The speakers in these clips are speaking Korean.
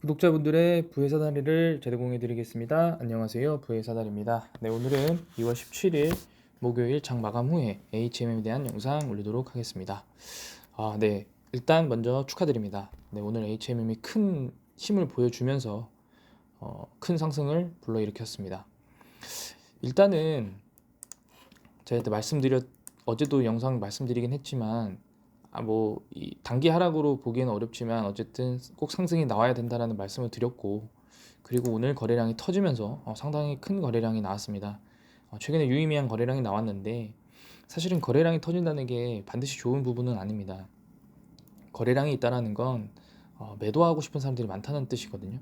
구독자분들의 부의 사다리를 제공해 드리겠습니다. 안녕하세요. 부의 사다리입니다. 네, 오늘은 2월 17일 목요일 장 마감 후에 HMM에 대한 영상 올리도록 하겠습니다. 네. 일단 먼저 축하드립니다. 네, 오늘 HMM이 큰 힘을 보여주면서 큰 상승을 불러일으켰습니다. 일단은 제가 어제도 영상 말씀드리긴 했지만 이 단기 하락으로 보기에는 어렵지만 어쨌든 꼭 상승이 나와야 된다라는 말씀을 드렸고, 그리고 오늘 거래량이 터지면서 상당히 큰 거래량이 나왔습니다. 최근에 유의미한 거래량이 나왔는데, 사실은 거래량이 터진다는 게 반드시 좋은 부분은 아닙니다. 거래량이 있다라는 건 매도하고 싶은 사람들이 많다는 뜻이거든요.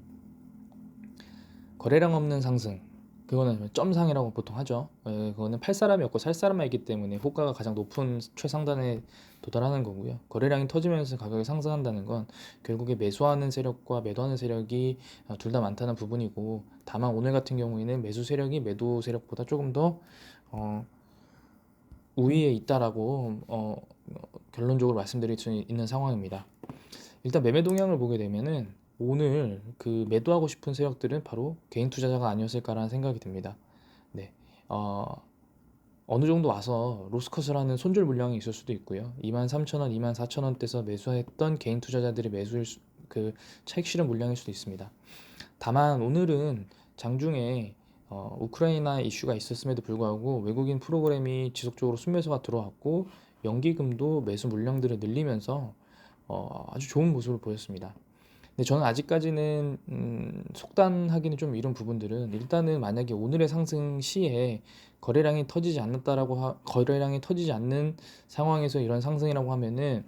거래량 없는 상승, 그거는 점상이라고 보통 하죠. 그거는 팔 사람이 없고 살 사람만 있기 때문에 호가가 가장 높은 최상단에 도달하는 거고요. 거래량이 터지면서 가격이 상승한다는 건 결국에 매수하는 세력과 매도하는 세력이 둘 다 많다는 부분이고, 다만 오늘 같은 경우에는 매수 세력이 매도 세력보다 조금 더 우위에 있다라고 결론적으로 말씀드릴 수 있는 상황입니다. 일단 매매 동향을 보게 되면은 오늘 그 매도하고 싶은 세력들은 바로 개인 투자자가 아니었을까라는 생각이 듭니다. 네. 어느 정도 와서 로스컷을 하는 손절 물량이 있을 수도 있고요. 23,000원, 24,000원대에서 매수했던 개인 투자자들의 그 차익 실현 물량일 수도 있습니다. 다만 오늘은 장중에 우크라이나 이슈가 있었음에도 불구하고 외국인 프로그램이 지속적으로 순매수가 들어왔고, 연기금도 매수 물량들을 늘리면서 아주 좋은 모습을 보였습니다. 근데 저는 아직까지는 속단하기는 좀 이런 부분들은, 일단은 만약에 오늘의 상승 시에 거래량이 터지지 않는 상황에서 이런 상승이라고 하면은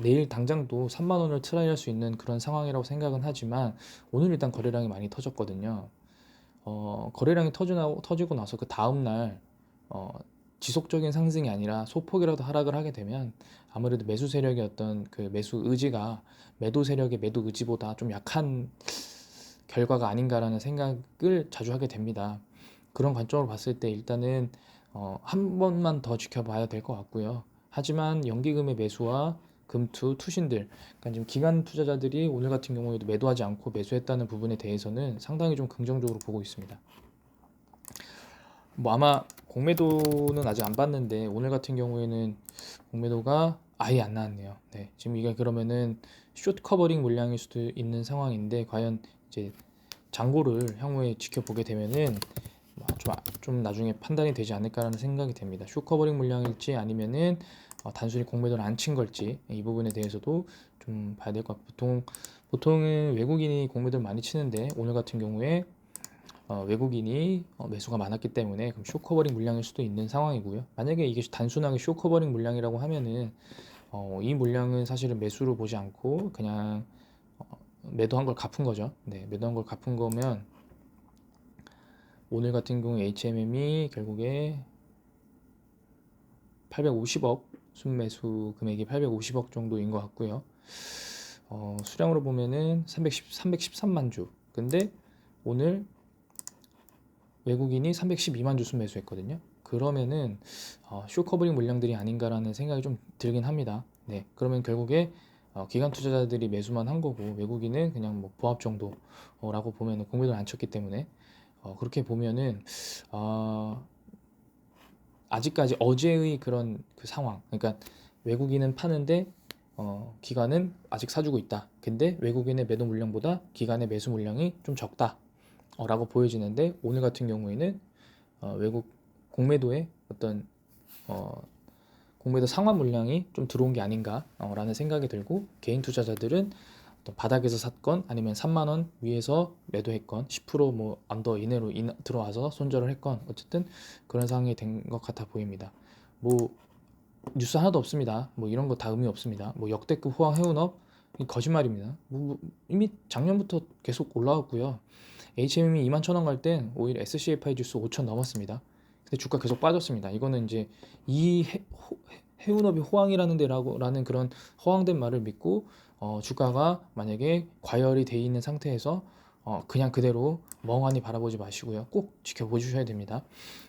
내일 당장도 3만 원을 트라이할 수 있는 그런 상황이라고 생각은 하지만, 오늘 일단 거래량이 많이 터졌거든요. 거래량이 터지고 나서 그 다음날 지속적인 상승이 아니라 소폭이라도 하락을 하게 되면 아무래도 매수 세력의 어떤 그 매수 의지가 매도 세력의 매도 의지보다 좀 약한 결과가 아닌가라는 생각을 자주 하게 됩니다. 그런 관점으로 봤을 때 일단은 한 번만 더 지켜봐야 될 것 같고요. 하지만 연기금의 매수와 금투, 투신들, 그러니까 지금 기관 투자자들이 오늘 같은 경우에도 매도하지 않고 매수했다는 부분에 대해서는 상당히 좀 긍정적으로 보고 있습니다. 아마 공매도는 아직 안 봤는데 오늘 같은 경우에는 공매도가 아예 안 나왔네요. 네, 지금 이게 그러면은 숏 커버링 물량일 수도 있는 상황인데, 과연 이제 장고를 향후에 지켜보게 되면은 좀 나중에 판단이 되지 않을까라는 생각이 됩니다. 숏 커버링 물량일지 아니면은 단순히 공매도를 안 친 걸지, 이 부분에 대해서도 좀 봐야 될 것 같고, 보통은 외국인이 공매도를 많이 치는데 오늘 같은 경우에 외국인이 매수가 많았기 때문에 그럼 쇼커버링 물량일 수도 있는 상황이고요. 만약에 이게 단순하게 쇼커버링 물량이라고 하면은 이 물량은 사실은 매수로 보지 않고 그냥 매도한 걸 갚은 거죠. 네, 매도한 걸 갚은 거면 오늘 같은 경우 HMM이 결국에 850억, 순매수 금액이 850억 정도인 것 같고요. 수량으로 보면은 313만 주. 근데 오늘 외국인이 312만 주 순매수했거든요. 그러면은 쇼커버링 물량들이 아닌가라는 생각이 좀 들긴 합니다. 네, 그러면 결국에 기관 투자자들이 매수만 한 거고 외국인은 그냥 보합 정도라고 보면은 공매도를 안 쳤기 때문에 그렇게 보면은 아직까지 어제의 그런 그 상황, 그러니까 외국인은 파는데 기관은 아직 사주고 있다. 근데 외국인의 매도 물량보다 기관의 매수 물량이 좀 적다. 라고 보여지는데, 오늘 같은 경우에는 외국 공매도의 어떤 공매도 상환 물량이 좀 들어온 게 아닌가 라는 생각이 들고, 개인 투자자들은 어떤 바닥에서 샀건 아니면 3만 원 위에서 매도했건 10% 언더 이내로 들어와서 손절을 했건 어쨌든 그런 상황이 된 것 같아 보입니다. 뉴스 하나도 없습니다. 이런 거 다 의미 없습니다. 역대급 호황 해운업 거짓말입니다. 이미 작년부터 계속 올라왔고요. HMM이 21,000원 갈 땐 오히려 SCFI 지수 5,000 넘었습니다. 근데 주가 계속 빠졌습니다. 이거는 이제 이 해운업이 호황이라는 데라는 그런 허황된 말을 믿고 주가가 만약에 과열이 돼 있는 상태에서 그냥 그대로 멍하니 바라보지 마시고요. 꼭 지켜보셔야 됩니다.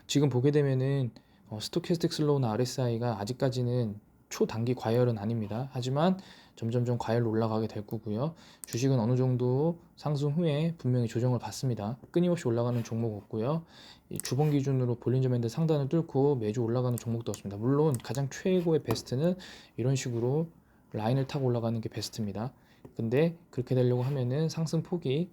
지금 보게 되면은 스토캐스틱 슬로우나 RSI가 아직까지는 초단기 과열은 아닙니다. 하지만 점점점 과열로 올라가게 될 거고요. 주식은 어느 정도 상승 후에 분명히 조정을 받습니다. 끊임없이 올라가는 종목 없고요. 이 주봉 기준으로 볼린저 밴드 상단을 뚫고 매주 올라가는 종목도 없습니다. 물론 가장 최고의 베스트는 이런 식으로 라인을 타고 올라가는 게 베스트입니다. 근데 그렇게 되려고 하면은 상승 폭이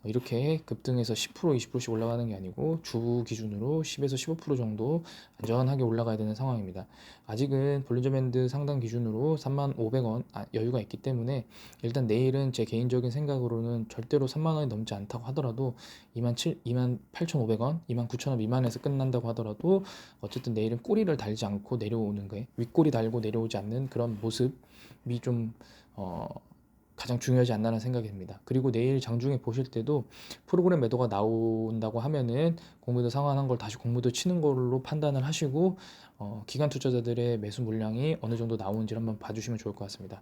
이렇게 급등해서 10% 20%씩 올라가는 게 아니고 주 기준으로 10에서 15% 정도 안전하게 올라가야 되는 상황입니다. 아직은 볼린저 밴드 상단 기준으로 35,000원 여유가 있기 때문에 일단 내일은 제 개인적인 생각으로는 절대로 30,000원이 넘지 않다고 하더라도 28,500원, 29,000원 미만에서 끝난다고 하더라도 어쨌든 내일은 꼬리를 달지 않고 내려오는 거예요. 윗꼬리 달고 내려오지 않는 그런 모습이 좀 가장 중요하지 않나라는 생각이 듭니다. 그리고 내일 장중에 보실 때도 프로그램 매도가 나온다고 하면은 공매도 상환한 걸 다시 공매도 치는 걸로 판단을 하시고 기관 투자자들의 매수 물량이 어느 정도 나오는지 한번 봐주시면 좋을 것 같습니다.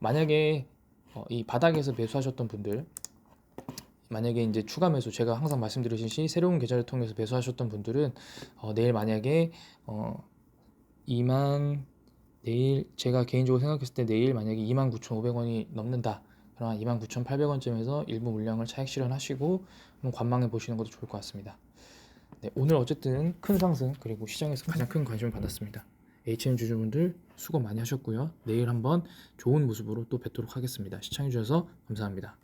만약에 이 바닥에서 매수하셨던 분들, 만약에 이제 추가 매수, 제가 항상 말씀드리듯이 새로운 계좌를 통해서 매수하셨던 분들은 내일 만약에 2만 내일 제가 개인적으로 생각했을 때 내일 만약에 29,500원이 넘는다. 그럼 29,800원쯤에서 일부 물량을 차익 실현하시고 한번 관망해 보시는 것도 좋을 것 같습니다. 네, 오늘 어쨌든 큰 상승 그리고 시장에서 가장 큰 관심을 받았습니다. HN 주주분들 수고 많이 하셨고요. 내일 한번 좋은 모습으로 또 뵙도록 하겠습니다. 시청해 주셔서 감사합니다.